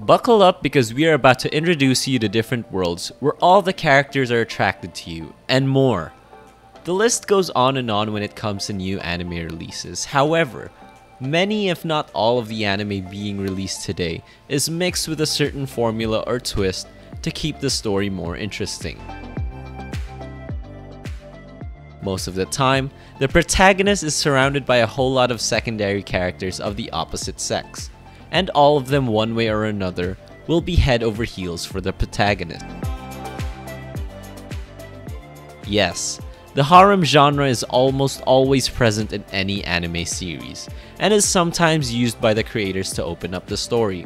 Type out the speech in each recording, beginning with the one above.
Buckle up because we are about to introduce you to different worlds where all the characters are attracted to you, and more. The list goes on and on when it comes to new anime releases. However, many if not all of the anime being released today is mixed with a certain formula or twist to keep the story more interesting. Most of the time, the protagonist is surrounded by a whole lot of secondary characters of the opposite sex, and all of them one way or another will be head over heels for the protagonist. Yes, the harem genre is almost always present in any anime series, and is sometimes used by the creators to open up the story.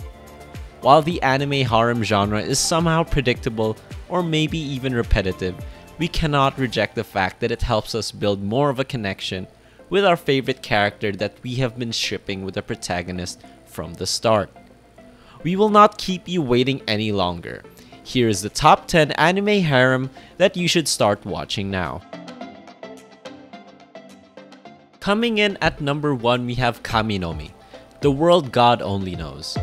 While the anime harem genre is somehow predictable or maybe even repetitive, we cannot reject the fact that it helps us build more of a connection with our favorite character that we have been shipping with the protagonist from the start. We will not keep you waiting any longer. Here is the top 10 anime harem that you should start watching now. Coming in at number 1, we have Kaminomi, the world God only knows.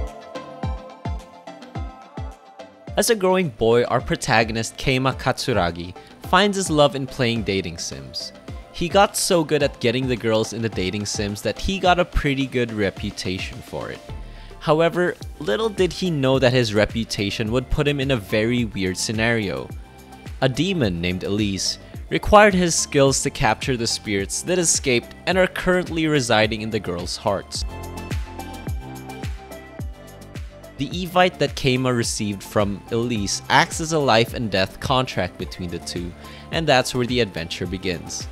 As a growing boy, our protagonist Keima Katsuragi finds his love in playing dating sims. He got so good at getting the girls in the dating sims that he got a pretty good reputation for it. However, little did he know that his reputation would put him in a very weird scenario. A demon named Elise required his skills to capture the spirits that escaped and are currently residing in the girls' hearts. The Evite that Keima received from Elise acts as a life and death contract between the two, and that's where the adventure begins.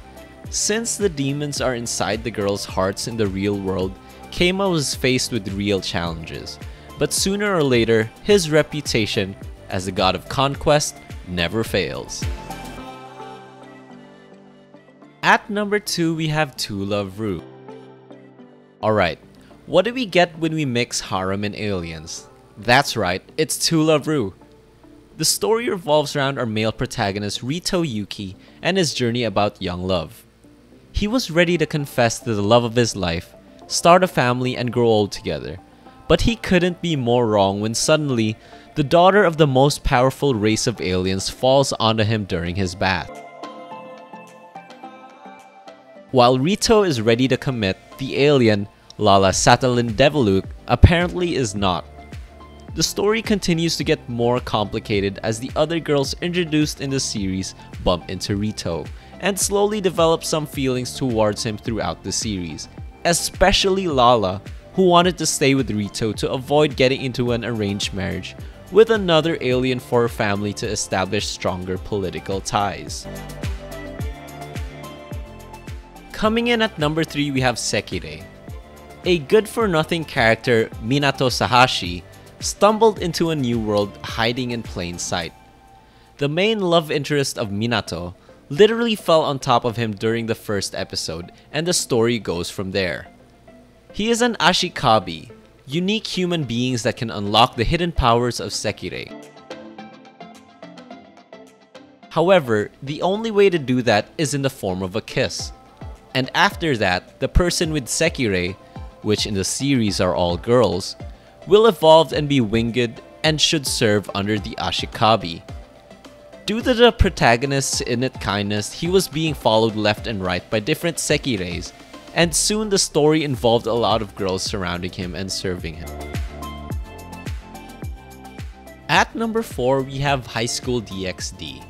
Since the demons are inside the girls' hearts in the real world, Keima was faced with real challenges, but sooner or later, his reputation as the god of conquest never fails. At number 2, we have Love Rue. Alright, what do we get when we mix harem and aliens? That's right, it's Love Rue. The story revolves around our male protagonist Rito Yuki and his journey about young love. He was ready to confess to the love of his life, start a family and grow old together. But he couldn't be more wrong when suddenly, the daughter of the most powerful race of aliens falls onto him during his bath. While Rito is ready to commit, the alien, Lala Satalin Deviluk, apparently is not. The story continues to get more complicated as the other girls introduced in the series bump into Rito, and slowly develop some feelings towards him throughout the series, especially Lala, who wanted to stay with Rito to avoid getting into an arranged marriage with another alien for her family to establish stronger political ties. Coming in at number 3, we have Sekire. A good-for-nothing character, Minato Sahashi, stumbled into a new world hiding in plain sight. The main love interest of Minato literally fell on top of him during the first episode, and the story goes from there. He is an Ashikabi, unique human beings that can unlock the hidden powers of Sekire. However, the only way to do that is in the form of a kiss. And after that, the person with Sekire, which in the series are all girls, will evolve and be winged and should serve under the Ashikabi. Due to the protagonist's innate kindness, he was being followed left and right by different Sekires, and soon the story involved a lot of girls surrounding him and serving him. At number 4, we have High School DXD.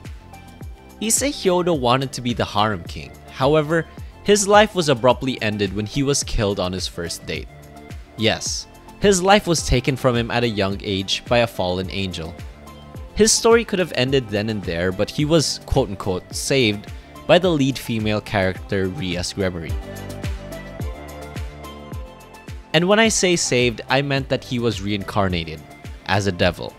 Issei Hyodo wanted to be the harem king, however, his life was abruptly ended when he was killed on his first date. Yes, his life was taken from him at a young age by a fallen angel. His story could have ended then and there, but he was quote-unquote saved by the lead female character Rias Gregory. And when I say saved, I meant that he was reincarnated as a devil.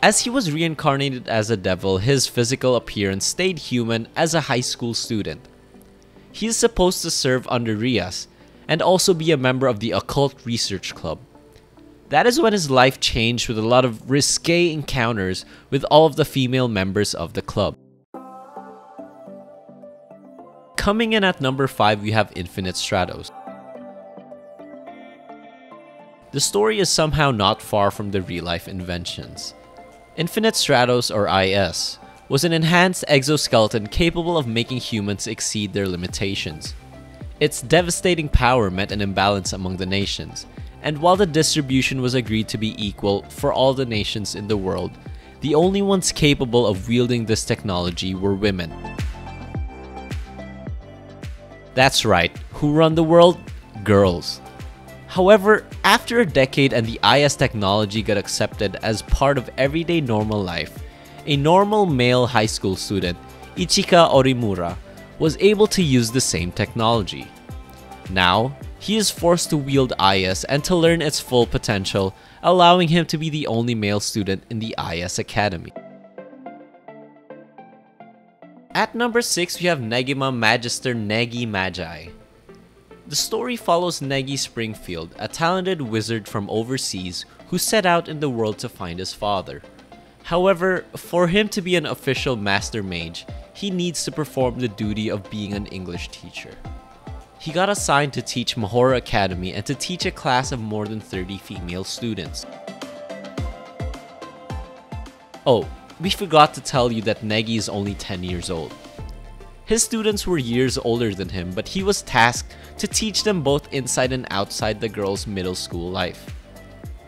As he was reincarnated as a devil, his physical appearance stayed human as a high school student. He is supposed to serve under Rias, and also be a member of the Occult Research Club. That is when his life changed with a lot of risque encounters with all of the female members of the club. Coming in at number 5, we have Infinite Stratos. The story is somehow not far from the real-life inventions. Infinite Stratos, or IS, was an enhanced exoskeleton capable of making humans exceed their limitations. Its devastating power meant an imbalance among the nations, and while the distribution was agreed to be equal for all the nations in the world, the only ones capable of wielding this technology were women. That's right, who run the world? Girls. However, after a decade and the IS technology got accepted as part of everyday normal life, a normal male high school student, Ichika Orimura, was able to use the same technology. Now, he is forced to wield IS and to learn its full potential, allowing him to be the only male student in the IS Academy. At number 6, we have Negema Magister Negema Magi. The story follows Negi Springfield, a talented wizard from overseas who set out in the world to find his father. However, for him to be an official master mage, he needs to perform the duty of being an English teacher. He got assigned to teach Mahora Academy and to teach a class of more than 30 female students. Oh, we forgot to tell you that Negi is only 10 years old. His students were years older than him, but he was tasked to teach them both inside and outside the girls' middle school life.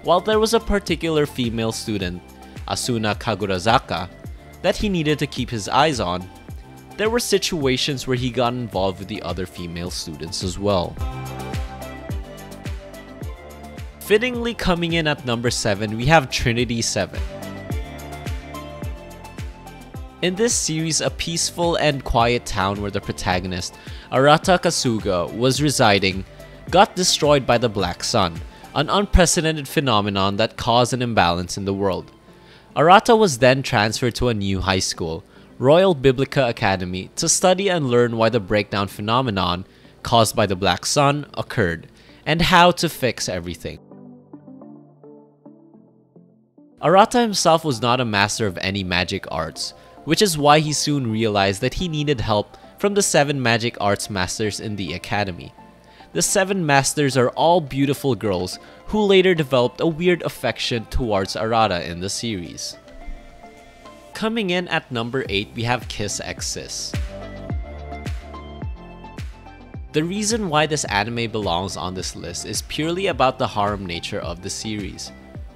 While there was a particular female student, Asuna Kagurazaka, that he needed to keep his eyes on, there were situations where he got involved with the other female students as well. Fittingly coming in at number 7, we have Trinity 7. In this series, a peaceful and quiet town where the protagonist, Arata Kasuga, was residing, got destroyed by the Black Sun, an unprecedented phenomenon that caused an imbalance in the world. Arata was then transferred to a new high school, Royal Biblica Academy, to study and learn why the breakdown phenomenon, caused by the Black Sun, occurred, and how to fix everything. Arata himself was not a master of any magic arts, which is why he soon realized that he needed help from the 7 magic arts masters in the academy. The 7 masters are all beautiful girls who later developed a weird affection towards Arata in the series. Coming in at number 8, we have Kiss X Sis. The reason why this anime belongs on this list is purely about the harem nature of the series.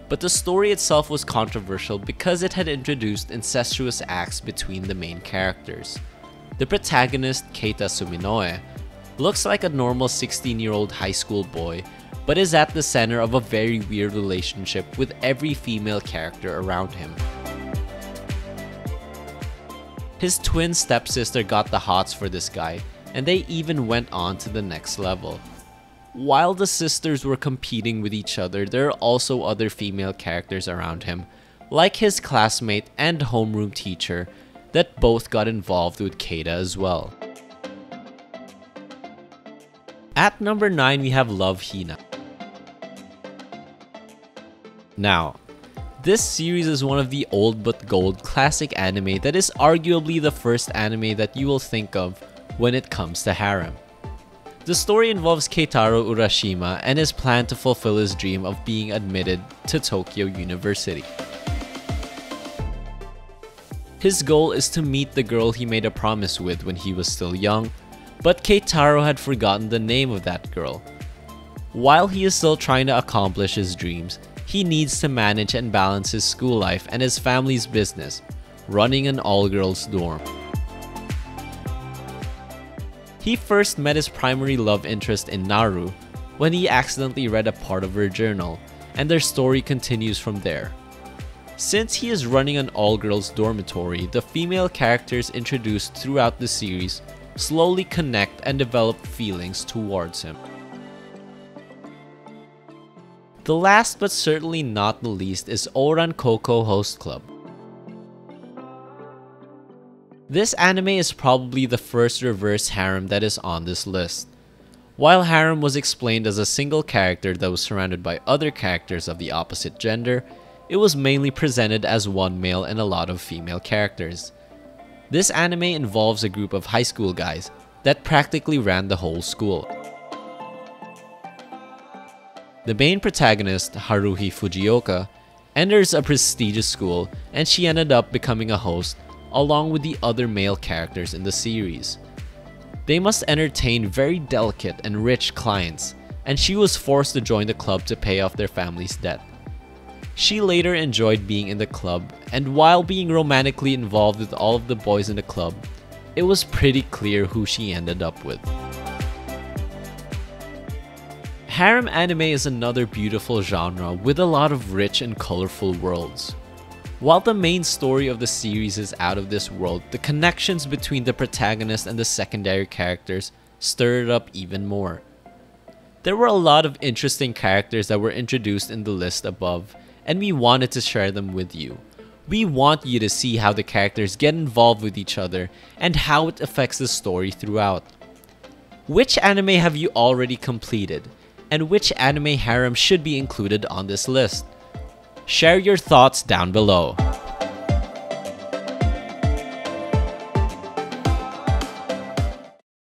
But the story itself was controversial because it had introduced incestuous acts between the main characters. The protagonist, Keita Suminoe, looks like a normal 16-year-old high school boy, but is at the center of a very weird relationship with every female character around him. His twin stepsister got the hots for this guy, and they even went on to the next level. While the sisters were competing with each other, there are also other female characters around him, like his classmate and homeroom teacher, that both got involved with Keita as well. At number 9, we have Lovehina. Now, this series is one of the old but gold classic anime that is arguably the first anime that you will think of when it comes to harem. The story involves Keitaro Urashima and his plan to fulfill his dream of being admitted to Tokyo University. His goal is to meet the girl he made a promise with when he was still young, but Keitaro had forgotten the name of that girl. While he is still trying to accomplish his dreams, he needs to manage and balance his school life and his family's business, running an all-girls dorm. He first met his primary love interest in Naru when he accidentally read a part of her journal, and their story continues from there. Since he is running an all-girls dormitory, the female characters introduced throughout the series slowly connect and develop feelings towards him. The last but certainly not the least is Oranko Host Club. This anime is probably the first reverse harem that is on this list. While harem was explained as a single character that was surrounded by other characters of the opposite gender, it was mainly presented as one male and a lot of female characters. This anime involves a group of high school guys that practically ran the whole school. The main protagonist, Haruhi Fujioka, enters a prestigious school and she ended up becoming a host along with the other male characters in the series. They must entertain very delicate and rich clients, and she was forced to join the club to pay off their family's debt. She later enjoyed being in the club, and while being romantically involved with all of the boys in the club, it was pretty clear who she ended up with. Harem anime is another beautiful genre with a lot of rich and colorful worlds. While the main story of the series is out of this world, the connections between the protagonist and the secondary characters stir it up even more. There were a lot of interesting characters that were introduced in the list above, and we wanted to share them with you. We want you to see how the characters get involved with each other and how it affects the story throughout. Which anime have you already completed? And which anime harem should be included on this list? Share your thoughts down below.